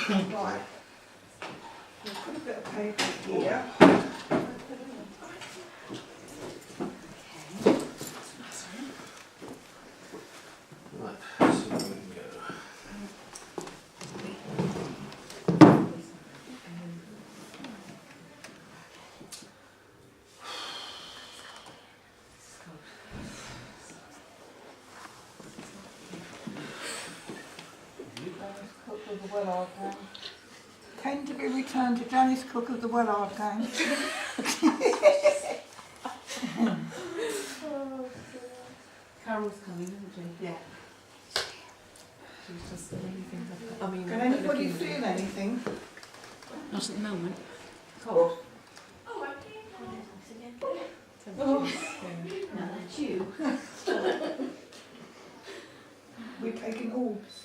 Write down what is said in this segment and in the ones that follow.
Right. We'll put a bit of paper here. Right, let's see where we can go. Cook of the Wellard gang. Pen to be returned to Janice Cook of the Wellard gang. Carol's coming, isn't she? Yeah. She's just leaving. I mean, Can anybody feel anything? not at the moment. Cold. Oh. No, that's you. We're taking orbs.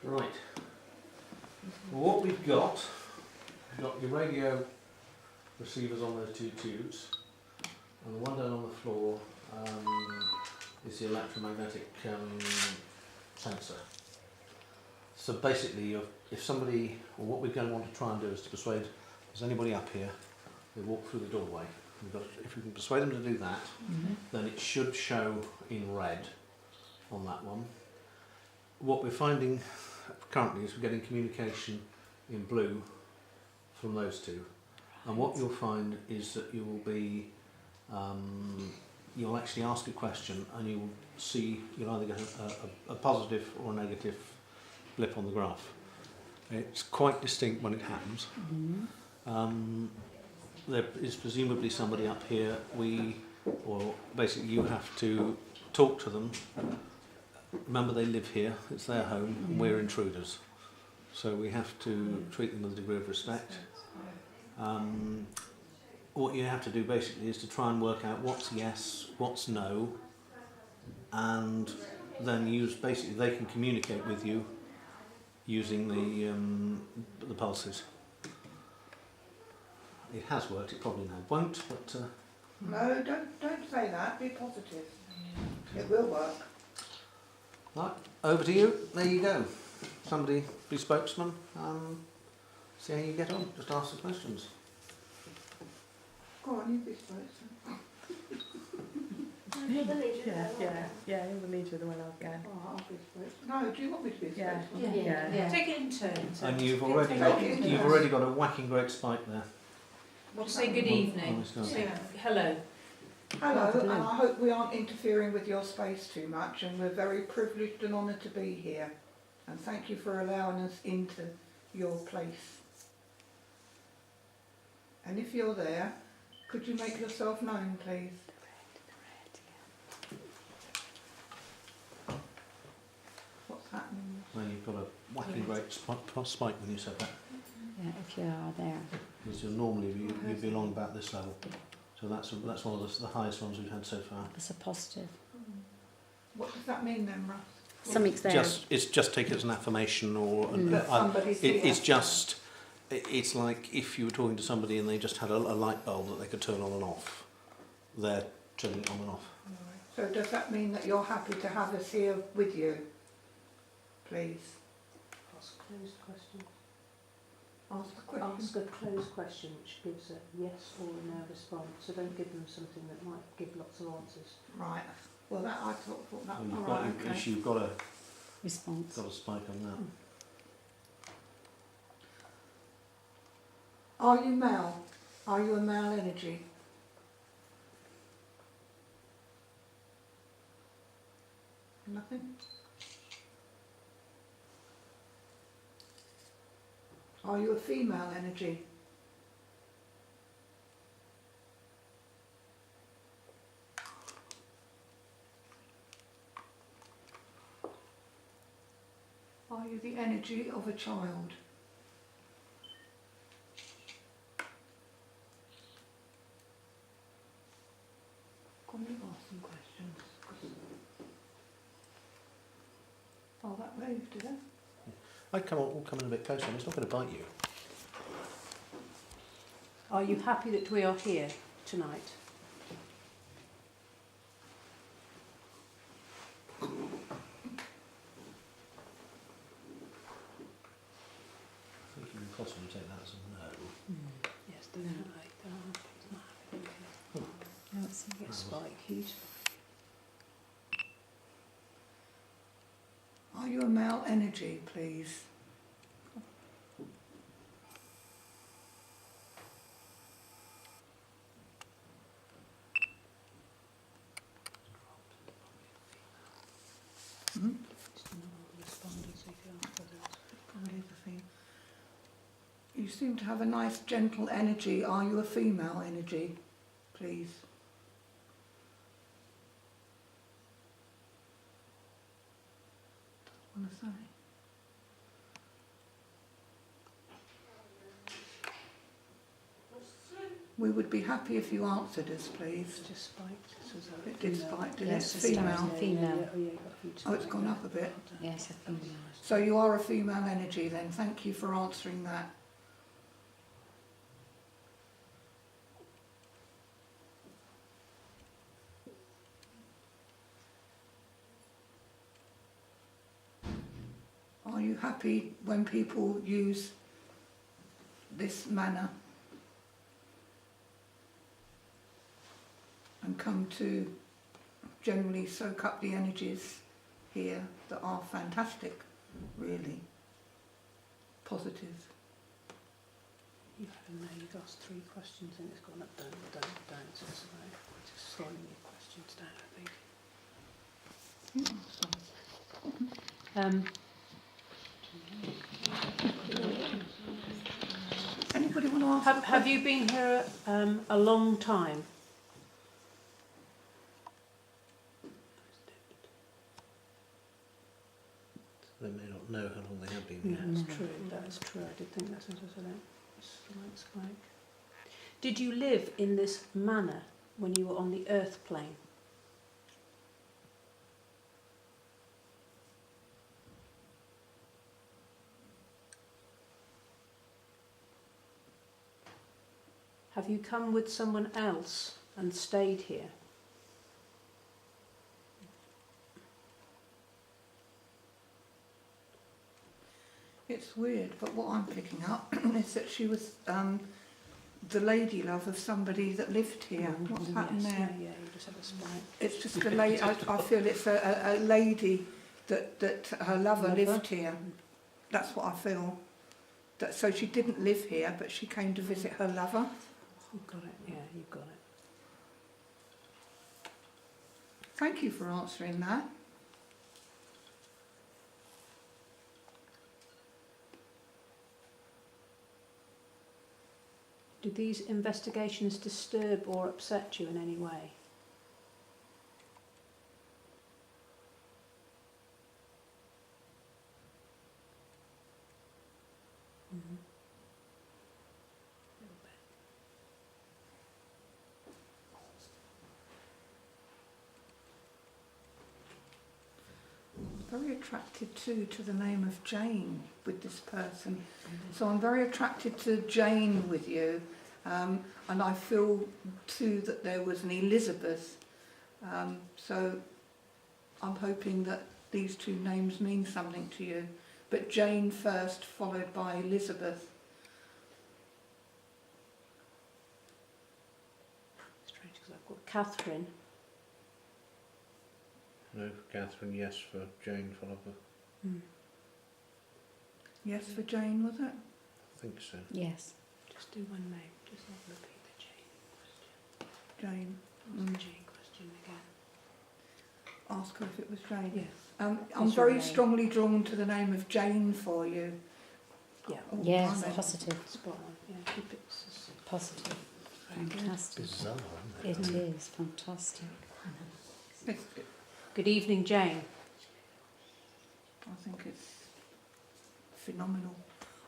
Right. Well, what we've got your radio receivers on those two tubes, and the one down on the floor is the electromagnetic sensor. So basically, if somebody, or what we're going to want to try and do is to persuade, there's anybody up here, they walk through the doorway. If we can persuade them to do that, then it should show in red on that one. What we're finding currently is we're getting communication in blue from those two, and what you'll find is that you will be you'll actually ask a question and you'll either get a positive or a negative blip on the graph. It's quite distinct when it happens. There is presumably somebody up here. Basically you have to talk to them. Remember, they live here, it's their home, and we're intruders. So we have to treat them with a degree of respect. What you have to do basically is to try and work out what's yes, what's no, and then basically they can communicate with you using the pulses. It has worked, it probably now won't, but... No, don't say that, be positive. It will work. Right, over to you. There you go. Somebody be spokesman. See how you get on. Just ask the questions. Go on, you be spokesman. You're the leader. Yeah, you're the leader of the Wellard gang. Oh, I'll be spokesman. No, do you want me to be Yeah. spokesman? Yeah. Take it in turns. And you've already got a whacking great spike there. Say good evening. On this guy. Say hello. Hello, and I hope we aren't interfering with your space too much, and we're very privileged and honoured to be here. And thank you for allowing us into your place. And if you're there, could you make yourself known, please? What's happening? Well, you've got a whacking great spike when you said that. Yeah, if you are there. Because normally you'd be along about this level. So that's one of the highest ones we've had so far. That's a positive. What does that mean then, Russ? Something's there. It's just take it as an affirmation or That somebody's here. It's like if you were talking to somebody and they just had a light bulb that they could turn on and off. They're turning it on and off. So does that mean that you're happy to have us here with you? Please. Ask a closed question. Ask the question. Ask a closed question which gives a yes or a no response. So don't give them something that might give lots of answers. Right. Well, that I thought that. Well, All right. Okay. you've got a Response. spike on that. Are you male? Are you a male energy? Nothing? Are you a female energy? Are you the energy of a child? Can we ask some questions? Oh, that moved, did it? We'll come in a bit closer. It's not going to bite you. Are you happy that we are here tonight? so we take that as a no. Yes, definitely. No, it's Get spike, huge spike. Are you a male energy, please? Hmm? Just another respondent, so you can ask others. Probably the thing. You seem to have a nice gentle energy. Are you a female energy, please? Want to say? We would be happy if you answered us, please. It's just spiked. This was a It did female. spike, did Yes, it? it's Female. down. Female. Yeah, oh, yeah, you got a huge Oh, it's spike gone there. up a bit. Yes, a female. So you are a female energy then. Thank you for answering that. Are you happy when people use this manor and come to generally soak up the energies here that are fantastic, really positive? You've had a no, you've asked 3 questions and it's gone up, down, down, down. So it's like just slowing your questions down, I think. Anybody want to ask? Have you been here a long time? They may not know how long they have been Yeah, here. that's No. true. That's true. I did think that's what I said. Spike. Did you live in this manor when you were on the earth plane? Have you come with someone else and stayed here? It's weird, but what I'm picking up is that she was the lady love of somebody that lived here. What's happened Yes, there? Yeah, you just had a spike. It's just a lady. I feel it's a lady that her lover lived here. That's what I feel. That so she didn't live here, but she came to visit her lover. You've got it. Yeah, you've got it. Thank you for answering that. Do these investigations disturb or upset you in any way? Mm-hmm. Very attracted too to the name of Jane with this person. So I'm very attracted to Jane with you, and I feel too that there was an Elizabeth. So I'm hoping that these 2 names mean something to you. But Jane first, followed by Elizabeth. Strange because I've got Catherine. No for Catherine, yes for Jane Follower. Yes, for Jane, was it? I think so. Yes. Just do one name. Just not repeat the Jane question. Jane. Ask the Jane question again. Ask her if it was Jane. Yes. I'm What's your very name? strongly drawn to the name of Jane for you. Yeah. Oh, Yes, blimey. positive. Spot on. Yeah. Keep it. Positive. Very good. Fantastic. Bizarre, isn't It it? is fantastic. It's, Good evening, Jane. I think it's phenomenal.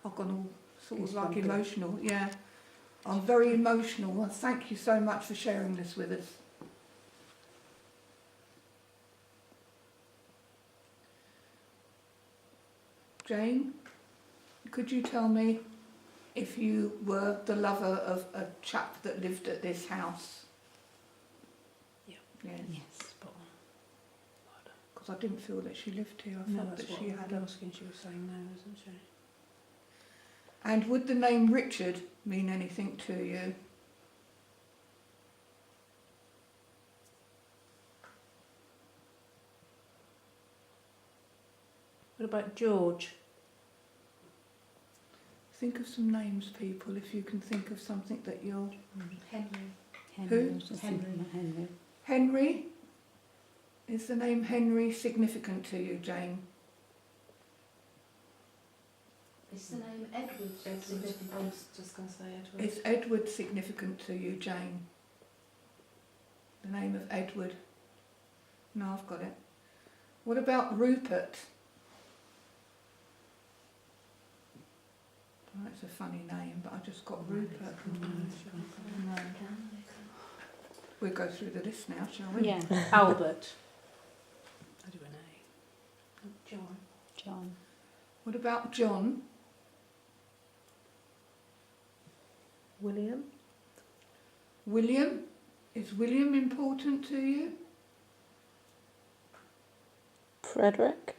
I've gone all sort of Goosebumps. like emotional, yeah. I'm very emotional and thank you so much for sharing this with us. Jane, could you tell me if you were the lover of a chap that lived at this house? Yeah. Yes. Yes. Spot on. Well done. Because I didn't feel that she lived here. I No, thought that's that what she we had were a... asking. She was saying no, wasn't she? And would the name Richard mean anything to you? What about George? Think of some names, people, if you can think of something that you're... Henry. Henry. Who? I was just thinking about Henry. Henry? Is the name Henry significant to you, Jane? Is the name Edward I significant? was just going to say Edward. Is Edward significant to you, Jane? The name of Edward? No, I've got it. What about Rupert? Oh, it's a funny name, but I just got Rupert. No. We'll go through the list now, shall we? Yeah. Albert. I do an A. John. John. What about John? William. William? Is William important to you? Frederick.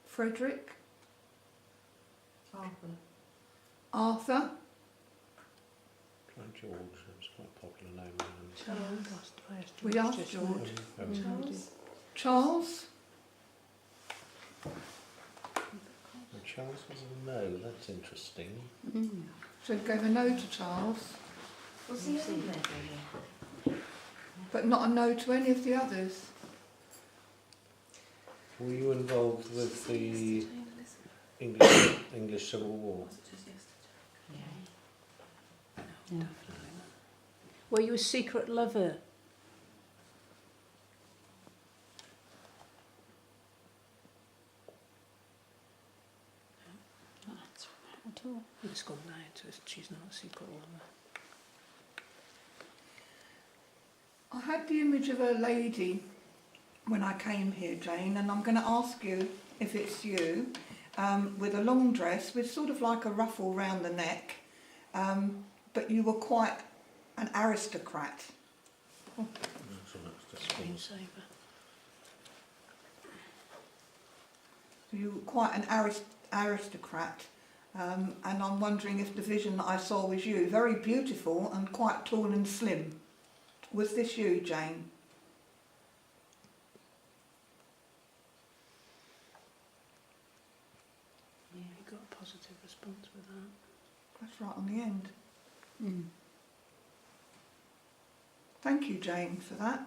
Frederick? Arthur. Arthur? George, it was quite a popular name. We asked George. Charles. Charles? Charles was a no, that's interesting. Mm. So we gave a no to Charles, Was he in there? but not a no to any of the others. Were you involved with the English Civil War? No. Were you a secret lover? Not answering that at all. It's gone now to she's not a secret lover. I had the image of a lady when I came here, Jane, and I'm going to ask you if it's you, with a long dress with sort of like a ruffle round the neck, but you were quite an aristocrat. Screensaver. You were quite an aristocrat, and I'm wondering if the vision that I saw was you, very beautiful and quite tall and slim. Was this you, Jane? Yeah, you got a positive response with that. That's right on the end. Mm. Thank you, Jane, for that.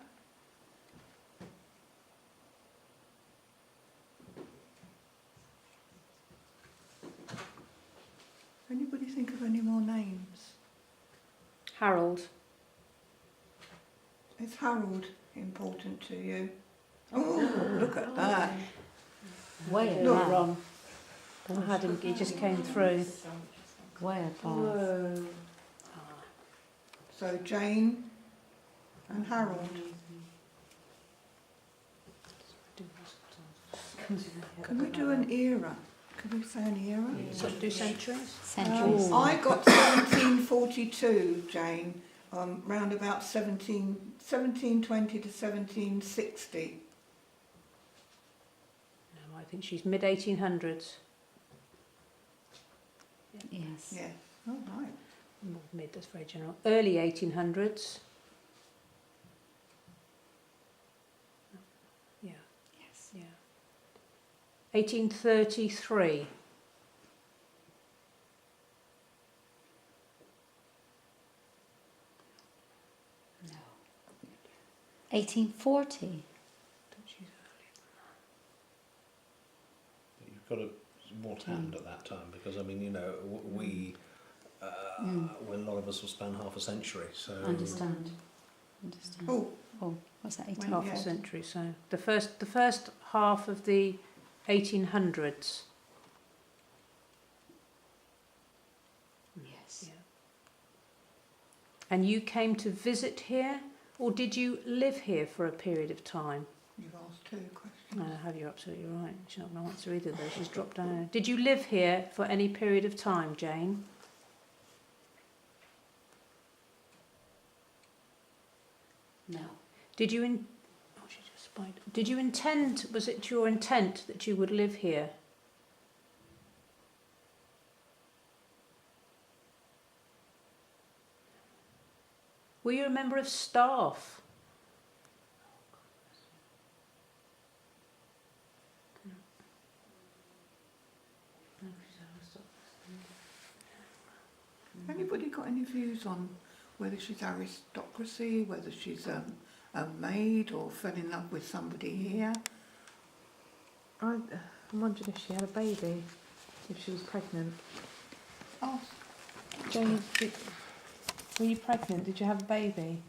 Anybody think of any more names? Harold. Is Harold important to you? Oh, look at that. Way Look, above. Wrong. I had him, he just came through. Way above. Whoa. So Jane and Harold. Can we do an era? Can we say an era? So do centuries? Centuries. I got 1742, Jane, round about 1720 to 1760. No, I think she's mid-1800s. Yes. Yes. Oh, right. Well, mid, that's very general. Early 1800s. Yeah, Yes. yeah. 1833. No. 1840. I think she's earlier. You've got to what happened at that time, because I mean, you know, we, well, a lot of us will span half a century, so. Understand. Understand. Oh, Oh, what's that? When- 18? Half yeah. a century, so the first half of the 1800s. Yes. Yeah. And you came to visit here, or did you live here for a period of time? you've asked two questions. No, have you're absolutely right. She's not going to answer either, though. She's dropped down. Did you live here for any period of time, Jane? No. Did you oh, she just spied. Did you intend? Was it your intent that you would live here? Were you a member of staff? Anybody got any views on whether she's aristocracy, whether she's a maid or fell in love with somebody here? I'm wondering if she had a baby, if she was pregnant. Oh, Jane, were you pregnant? Did you have a baby?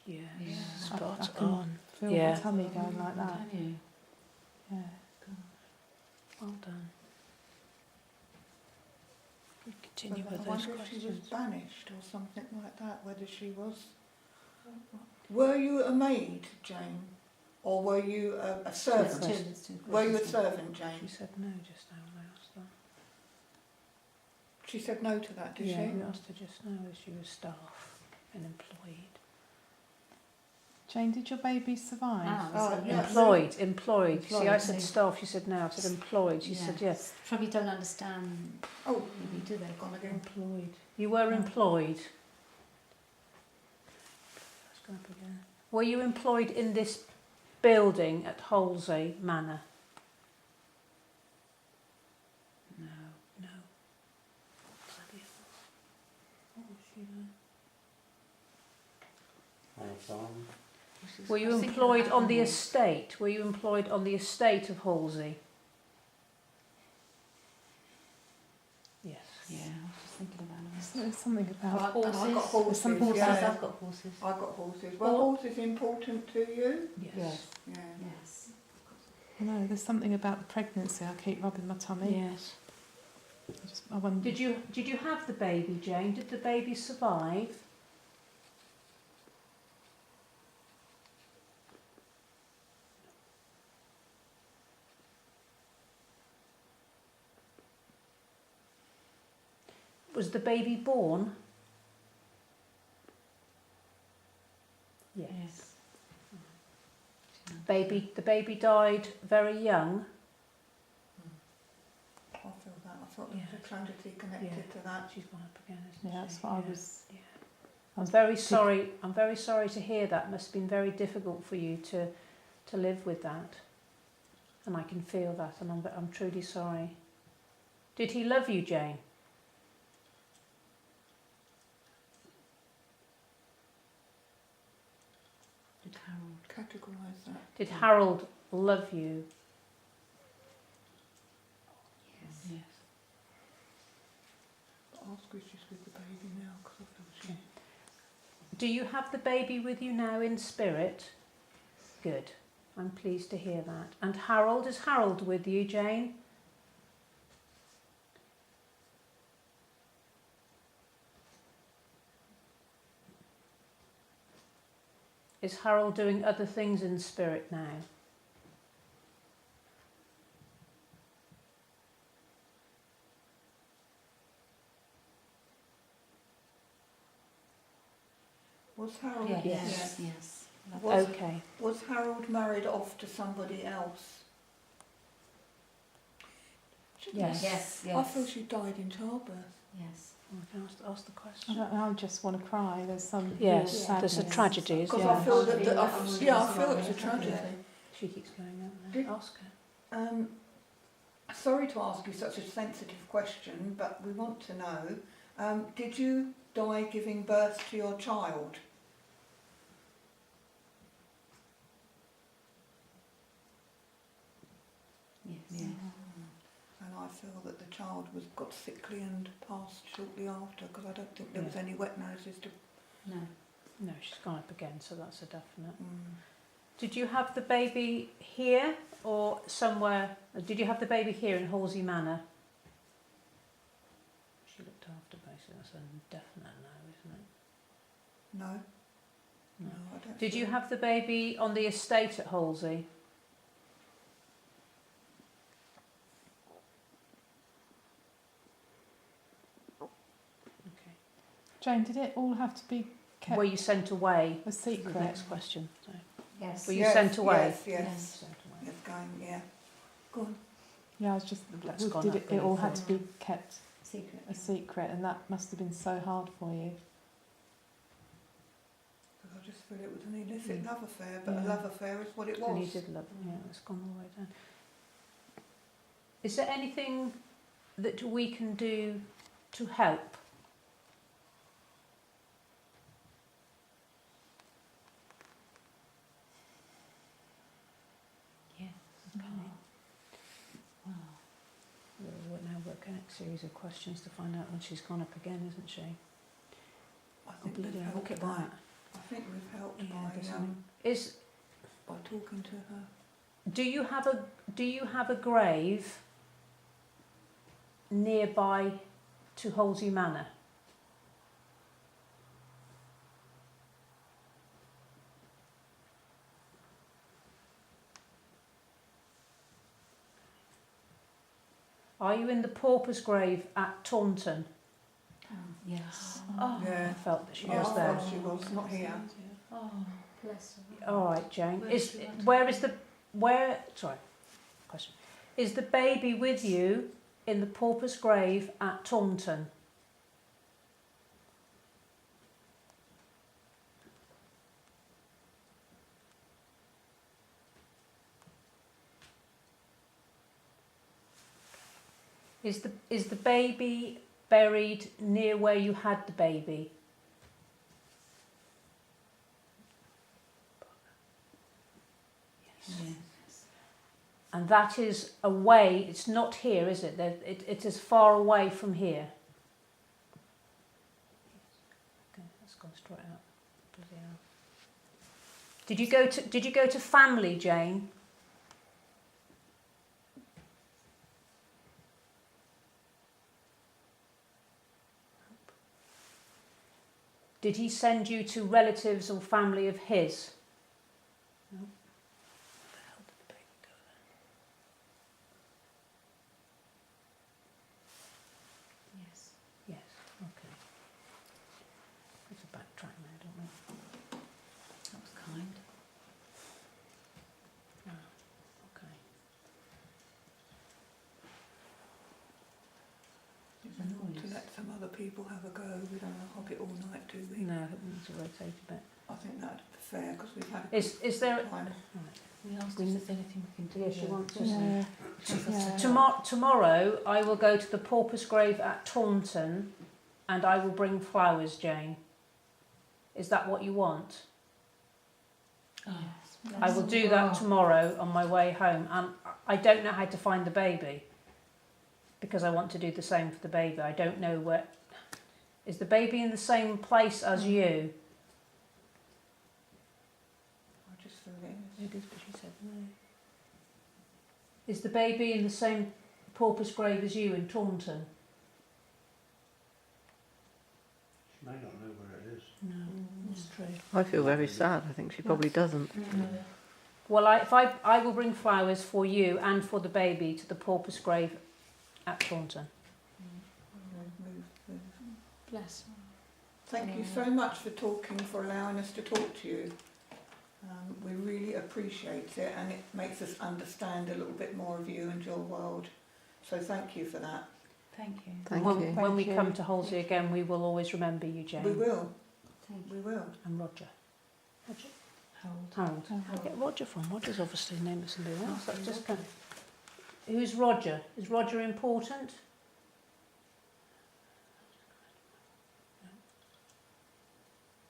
Yes. Yeah. Spot I can on. feel Yeah. my tummy going like that. Can you? Yeah. Well done. We continue I with those wonder if she was questions. banished or something like that, whether she was... Were you a maid, Jane? Or were you a servant? Were you a servant, She Jane? said no just now when I asked her. She said no to that, did Yeah, she? we asked her just now if she was staff and employed. Jane, did your baby survive? Oh, yeah. Employed. See, I said Employed. staff, she said no. I said employed. She said yes. Probably don't understand. Oh, Maybe do they? gone again. Employed. You were employed. Let's go up again. Were you employed in this building at Halsway Manor? No. Bloody hell. What was she doing? Were you employed on the estate? Were you employed on the estate of Halsey? Yes. Yeah, I was just thinking about it. There's something about I got There's horses, some horses. yeah. I've got horses. I got horses. Were horses important to you? Yes. Yeah. Yes. no. There's something about the pregnancy. I keep rubbing my tummy. Yes. I wonder. Did you have the baby, Jane? Did the baby survive? Was the baby born? Yes. Yes. The baby died very young. I feel that. I thought there was a tragedy connected Yeah. to that. She's gone up again, isn't Yeah, she? that's what I was. Yeah. I I'm was very sorry. I'm very sorry to hear that. It must have been very difficult for you to live with that, and I can feel that, and I'm truly sorry. Did he love you, Jane? Did Harold? Categorise that. Did Harold love you? Yes. Yes. Ask her if she's with the baby now, because I feel she... Do you have the baby with you now in spirit? Good. I'm pleased to hear that. And Harold, is Harold with you, Jane? Is Harold doing other things in spirit now? Was Harold... Yes. Yes. Was, Okay. was Harold married off to somebody else? Yes. Yes. I feel she died in childbirth. Yes. I can ask the I question. don't know. I just want to cry. There's some. Yes, real there's a sadness. tragedy, isn't Because there? I feel that... I feel it's a tragedy. She keeps going up Did- there. Ask her. Sorry to ask you such a sensitive question, but we want to know, did you die giving birth to your child? Yes. Yeah. And I feel that the child got sickly and passed shortly after, because I don't think there was any wet noses to... No. No, she's gone up again, so that's a definite. Mm. Did you have the baby here or somewhere? Did you have the baby here in Halsey Manor? She looked after basically. That's a definite no, isn't it? No? No. I don't Did you feel- have the baby on the estate at Halsey? Okay. Jane, did it all have to be kept Were you sent away? a The secret? next question. So, Yes. were you sent away? Yes, yes. Yes. Sent away. Yes, going, yeah. Go on. Yeah, I was just. That's gone Did up it all really had to be kept Secret. a secret, and that must have been so hard for you. Because I just feel it was an illicit love affair, but a Yeah. love affair is what it And you was. did love it, yeah, it's gone all the way down. Is there anything that we can do to help? Yeah. Okay. Wow. We're now working a series of questions to find out when she's gone up again, isn't she? I Oh, think bloody we've hell, look helped at by, that. I think we've helped Yeah, there's by something. Is talking to her. do you have a grave nearby to Halsway Manor? Are you in the pauper's grave at Taunton? Yes. Oh, Yeah. I felt that she Yeah, was I there. felt she was not here. Oh, bless her. All right, Jane. Where Is does she want to where go? is the where? Sorry, question. Is the baby with you in the pauper's grave at Taunton? Is the baby buried near where you had the baby? Yes. And that is away, it's not here, is it? It is far away from here. Okay, that's gone straight out. Bloody hell. Did you go to family, Jane? Did he send you to relatives or family of his? No. Where the hell did the baby go then? Yes. Yes, okay. Let's backtrack now, don't we? That was kind. Okay. We want to let some other people have a go. We don't want to hog it all night, do we? No, I think we need to rotate a bit. I think that'd be fair because we've had Is there... time. We asked if there's anything we can do. Yeah, she wants us. Yeah. Yeah. Tomorrow I will go to the pauper's grave at Taunton and I will bring flowers, Jane. Is that what you want? Yes. I will do that tomorrow on my way home. And I don't know how to find the baby because I want to do the same for the baby. I don't know where... Is the baby in the same place as you? I just feel it is. It is, but she said no. Is the baby in the same pauper's grave as you in Taunton? She may not know where it is. No, that's true. I feel very sad. I think she probably doesn't. Well, I will bring flowers for you and for the baby to the pauper's grave at Taunton. Move. Bless. Thank you so much for talking, for allowing us to talk to you. We really appreciate it and it makes us understand a little bit more of you and your world. So thank you for that. Thank you. Thank when, you. When we Thank come you. to Halsway again, we will always remember you, Jane. We will. Thank you. We will. And Roger. Roger? Harold. Harold. Where'd I get Roger from? Roger's obviously the name of somebody else. That's just kind of... Who's Roger? Is Roger important?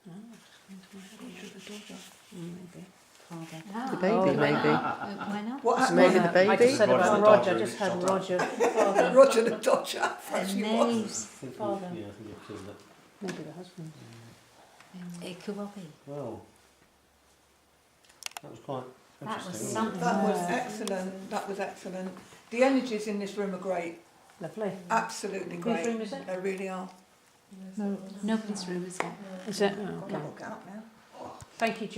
No, it's just going to my head. Maybe. Father. The baby, maybe. Why not? What happened? Maybe the I baby. just said about Roger the Roger, Dodger I just who heard shot Roger. Father. Roger the Dodger. That's who was. Names. Father. Yeah, I think you've killed it. Maybe the husband. It could well be. Well, that was quite That was interesting. something. That was Yeah. excellent. That was excellent. The energies in this room are great. Lovely. Absolutely Whose great. room is it? They really are. No. Nobody's room is that. Is it? Oh, I'm okay. not going to get up now. Thank you, Jane.